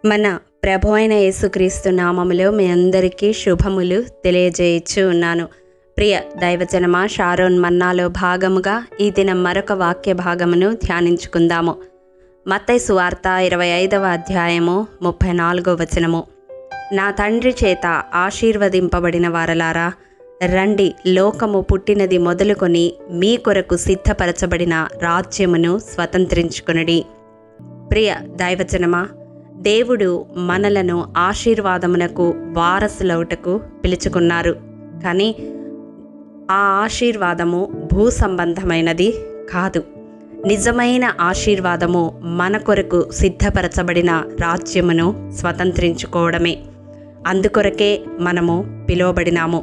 మన ప్రభు అయిన యేసుక్రీస్తు నామములో మీ అందరికీ శుభములు తెలియజేయచ్చు ఉన్నాను. ప్రియ దైవజనమా, షారోన్ మన్నాలో భాగముగా ఈ దినం మరొక వాక్య భాగమును ధ్యానించుకుందాము. మత్తయి సువార్త 25వ అధ్యాయము 34వ వచనము. నా తండ్రి చేత ఆశీర్వదింపబడిన వారలారా, రండి, లోకము పుట్టినది మొదలుకొని మీ కొరకు సిద్ధపరచబడిన రాజ్యమును స్వతంత్రించుకొనుడి. ప్రియ దైవజనమా, దేవుడు మనలను ఆశీర్వాదమునకు వారసులవుటకు పిలుచుకున్నారు. కానీ ఆ ఆశీర్వాదము భూ సంబంధమైనది కాదు. నిజమైన ఆశీర్వాదము మన కొరకు సిద్ధపరచబడిన రాజ్యమును స్వతంత్రించుకోవడమే. అందుకొరకే మనము పిలువబడినాము.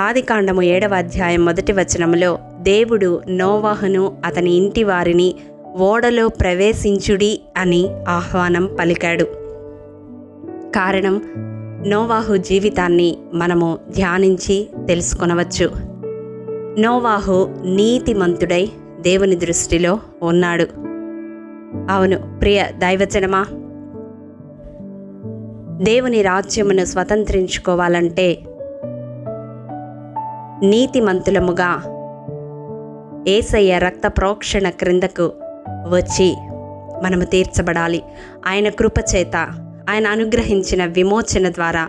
ఆదికాండము 7వ అధ్యాయం 1వ వచనములో దేవుడు నోవాహును అతని ఇంటి వారిని ఓడలో ప్రవేశించుడి అని ఆహ్వానం పలికాడు. కారణం, నోవాహు జీవితాన్ని మనము ధ్యానించి తెలుసుకొనవచ్చు. నోవాహు నీతిమంతుడై దేవుని దృష్టిలో ఉన్నాడు. అవును ప్రియ దైవజనమా, దేవుని రాజ్యమును స్వతంత్రించుకోవాలంటే నీతిమంతులముగా యేసయ్య రక్త ప్రోక్షణ క్రిందకు వచ్చి మనము తీర్చబడాలి. ఆయన కృపచేత, ఆయన అనుగ్రహించిన విమోచన ద్వారా,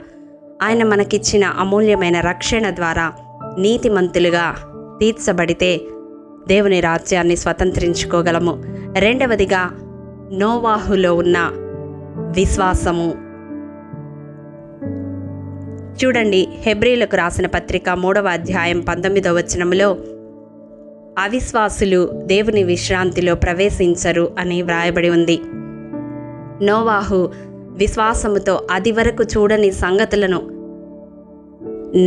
ఆయన మనకిచ్చిన అమూల్యమైన రక్షణ ద్వారా నీతిమంతులుగా తీర్చబడితే దేవుని రాజ్యాన్ని స్వతంత్రించుకోగలము. రెండవదిగా, నోవాహులో ఉన్న విశ్వాసము. చూడండి, హెబ్రీలకు రాసిన పత్రిక 3వ అధ్యాయం 19వ వచనములో అవిశ్వాసులు దేవుని విశ్రాంతిలో ప్రవేశించరు అని వ్రాయబడి ఉంది. నోవాహు విశ్వాసముతో అది వరకు చూడని సంగతులను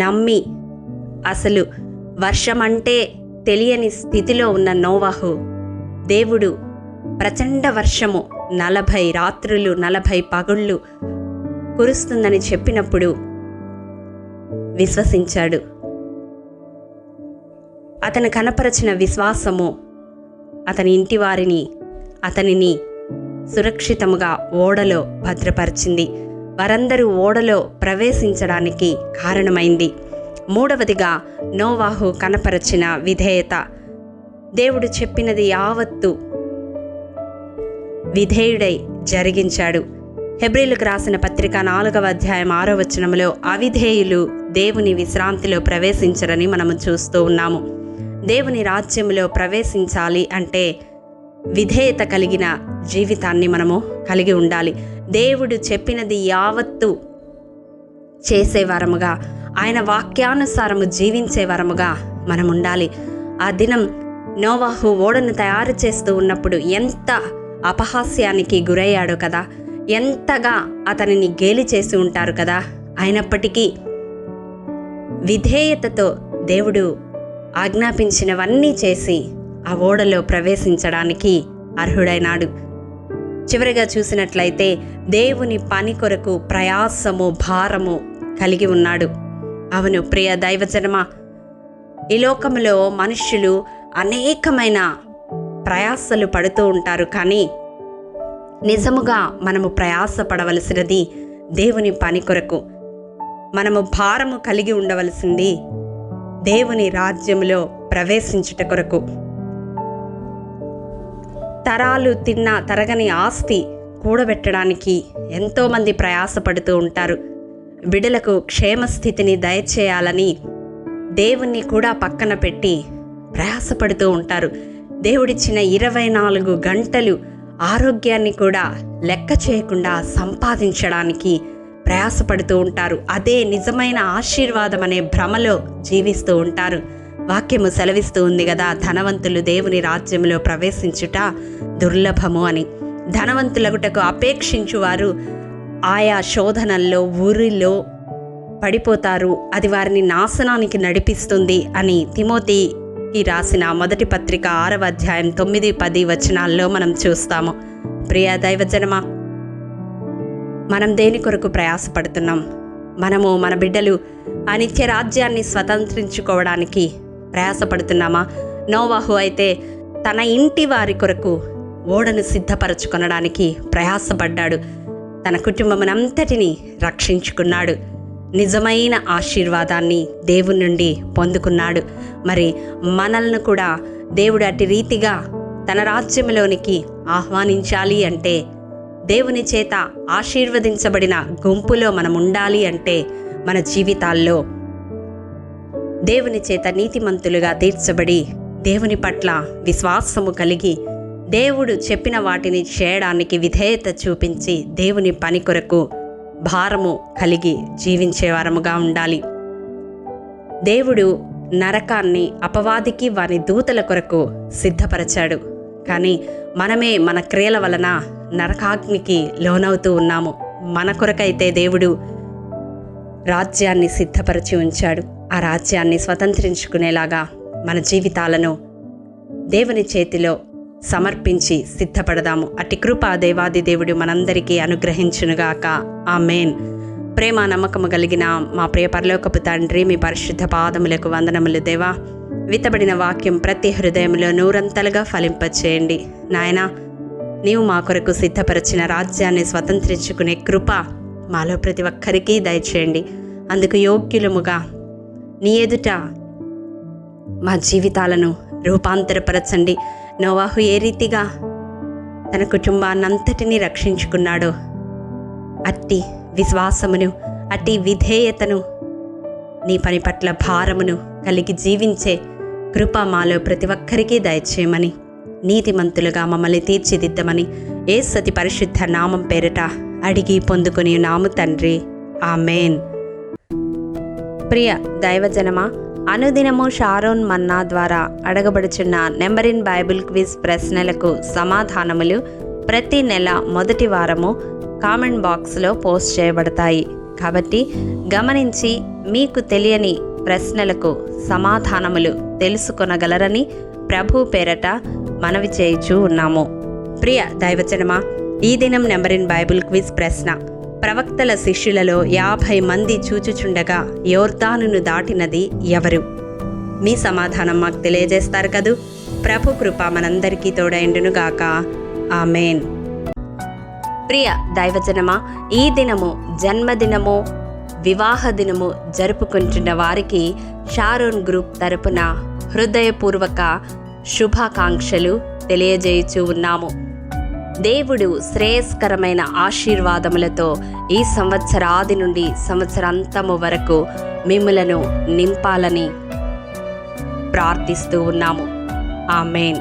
నమ్మి, అసలు వర్షమంటే తెలియని స్థితిలో ఉన్న నోవాహు, దేవుడు ప్రచండ వర్షము 40 రాత్రులు 40 పగుళ్ళు కురుస్తుందని చెప్పినప్పుడు విశ్వసించాడు. అతను కనపరచిన విశ్వాసము అతని ఇంటి వారిని, అతనిని సురక్షితముగా ఓడలో భద్రపరిచింది. వారందరూ ఓడలో ప్రవేశించడానికి కారణమైంది. మూడవదిగా, నోవాహు కనపరచిన విధేయత. దేవుడు చెప్పినది యావత్తు విధేయుడై జరిగించాడు. హెబ్రీలకు రాసిన పత్రిక 4వ అధ్యాయం 6వ వచనములో అవిధేయులు దేవుని విశ్రాంతిలో ప్రవేశించరని మనము చూస్తూ ఉన్నాము. దేవుని రాజ్యంలో ప్రవేశించాలి అంటే విధేయత కలిగిన జీవితాన్ని మనము కలిగి ఉండాలి. దేవుడు చెప్పినది యావత్తు చేసేవారముగా, ఆయన వాక్యానుసారము జీవించేవారముగా మనం ఉండాలి. ఆ దినం నోవాహు ఓడను తయారు చేస్తూ ఉన్నప్పుడు ఎంత అపహాస్యానికి గురయ్యాడో కదా, ఎంతగా అతనిని గేలి చేసి ఉంటారు కదా. అయినప్పటికీ విధేయతతో దేవుడు ఆజ్ఞాపించినవన్నీ చేసి ఆ ఓడలో ప్రవేశించడానికి అర్హుడైనాడు. చివరిగా చూసినట్లయితే దేవుని పని కొరకు ప్రయాసము, భారము కలిగి ఉన్నాడు. అవును ప్రియ దైవజనమా, ఈ లోకములో మనుష్యులు అనేకమైన ప్రయాసలు పడుతూ ఉంటారు. కానీ నిజముగా మనము ప్రయాసపడవలసినది దేవుని పని కొరకు. మనము భారము కలిగి ఉండవలసింది దేవుని రాజ్యములో ప్రవేశించుట కొరకు. తరాలు తిన్న తరగని ఆస్తి కూడబెట్టడానికి ఎంతోమంది ప్రయాసపడుతూ ఉంటారు. బిడ్డలకు క్షేమస్థితిని దయచేయాలని దేవుణ్ణి కూడా పక్కన పెట్టి ప్రయాసపడుతూ ఉంటారు. దేవుడిచ్చిన 24 గంటలు ఆరోగ్యాన్ని కూడా లెక్క చేయకుండా సంపాదించడానికి ప్రయాసపడుతూ ఉంటారు. అదే నిజమైన ఆశీర్వాదం అనే భ్రమలో జీవిస్తూ ఉంటారు. వాక్యము సెలవిస్తూ ఉంది కదా, ధనవంతులు దేవుని రాజ్యంలో ప్రవేశించుట దుర్లభము అని. ధనవంతులగుటకు అపేక్షించువారు ఆయా శోధనల్లో, ఊరిలో పడిపోతారు. అది వారిని నాశనానికి నడిపిస్తుంది అని తిమోతికి రాసిన మొదటి పత్రిక 6వ అధ్యాయం 9, 10 వచనాల్లో మనం చూస్తాము. ప్రియ దైవజనమా, మనం దేని కొరకు ప్రయాసపడుతున్నాం? మనము, మన బిడ్డలు ఆ నిత్య రాజ్యాన్ని స్వతంత్రించుకోవడానికి ప్రయాసపడుతున్నామా? నోవాహు అయితే తన ఇంటి వారి కొరకు ఓడను సిద్ధపరచుకొనడానికి ప్రయాసపడ్డాడు. తన కుటుంబమునంతటిని రక్షించుకున్నాడు. నిజమైన ఆశీర్వాదాన్ని దేవుని నుండి పొందుకున్నాడు. మరి మనల్ని కూడా దేవుడు అట్టి రీతిగా తన రాజ్యంలోనికి ఆహ్వానించాలి అంటే, దేవుని చేత ఆశీర్వదించబడిన గుంపులో మనం ఉండాలి అంటే, మన జీవితాల్లో దేవుని చేత నీతిమంతులుగా తీర్చబడి, దేవుని పట్ల విశ్వాసము కలిగి, దేవుడు చెప్పిన వాటిని చేయడానికి విధేయత చూపించి, దేవుని పని కొరకు భారము కలిగి జీవించేవారముగా ఉండాలి. దేవుడు నరకాన్ని అపవాదికి వారి దూతల కొరకు సిద్ధపరచాడు. కానీ మనమే మన క్రియల వలన నరకాగ్నికి లోనవుతూ ఉన్నాము. మన కొరకైతే దేవుడు రాజ్యాన్ని సిద్ధపరిచి ఉంచాడు. ఆ రాజ్యాన్ని స్వతంత్రించుకునేలాగా మన జీవితాలను దేవుని చేతిలో సమర్పించి సిద్ధపడదాము. అట్టి కృప దేవాది దేవుడు మనందరికీ అనుగ్రహించునుగాక. ఆమేన్. ప్రేమ నమ్మకము కలిగిన మా ప్రియ పరలోకపు తండ్రి, మీ పరిశుద్ధ పాదములకు వందనములు దేవా. విత్తబడిన వాక్యం ప్రతి హృదయంలో నూరంతలుగా ఫలింపచేయండి నాయనా. నీవు మా కొరకు సిద్ధపరిచిన రాజ్యాన్ని స్వతంత్రించుకునే కృప మాలో ప్రతి ఒక్కరికి దయచేయండి. అందుకు యోగ్యులముగా నీ ఎదుట మా జీవితాలను రూపాంతరపరచండి. నోవాహు ఏ రీతిగా తన కుటుంబాన్నంతటినీ రక్షించుకున్నాడో, అట్టి విశ్వాసమును, అట్టి విధేయతను, నీ పని పట్ల భారమును కలిగి జీవించే కృప మాలో ప్రతి ఒక్కరికి దయచేయమని, నీతిమంతులుగా మమ్మల్ని తీర్చిదిద్దమని యేసు పరిశుద్ధ నామం పేరిట అడిగి పొందుకొని నాము తండ్రి. ఆమేన్. ప్రియ దైవజనమా, అనుదినము షారోన్ మన్నా ద్వారా అడగబడుచున్న నెంబర్ ఇన్ బైబిల్ క్విజ్ ప్రశ్నలకు సమాధానములు ప్రతి నెల మొదటి వారము కామెంట్ బాక్స్లో పోస్ట్ చేయబడతాయి. కాబట్టి గమనించి మీకు తెలియని ప్రశ్నలకు సమాధానములు తెలుసుకొనగలరని ప్రభు పేరట మనవి చేయుచూ ఉన్నాము. ప్రియ దైవజనమా, ఈ దినం నెంబర్ ఇన్ బైబిల్ క్విజ్ ప్రశ్న: ప్రవక్తల శిష్యులలో 50 మంది చూచుచుండగా యోర్దానును దాటినది ఎవరు? మీ సమాధానం మాకు తెలియజేస్తారు కదూ. ప్రభు కృప మనందరికీ తోడైండునుగాక. ఆమేన్. ప్రియ దైవజనమా, ఈ దినము జన్మదినము, వివాహ దినము జరుపుకుంటున్న వారికి షారోన్ గ్రూప్ తరపున హృదయపూర్వక శుభాకాంక్షలు తెలియజేయుచూ ఉన్నాము. దేవుడు శ్రేయస్కరమైన ఆశీర్వాదములతో ఈ సంవత్సరాది నుండి సంవత్సరాంతము వరకు మిమ్ములను నింపాలని ప్రార్థిస్తూ ఉన్నాము. ఆమేన్.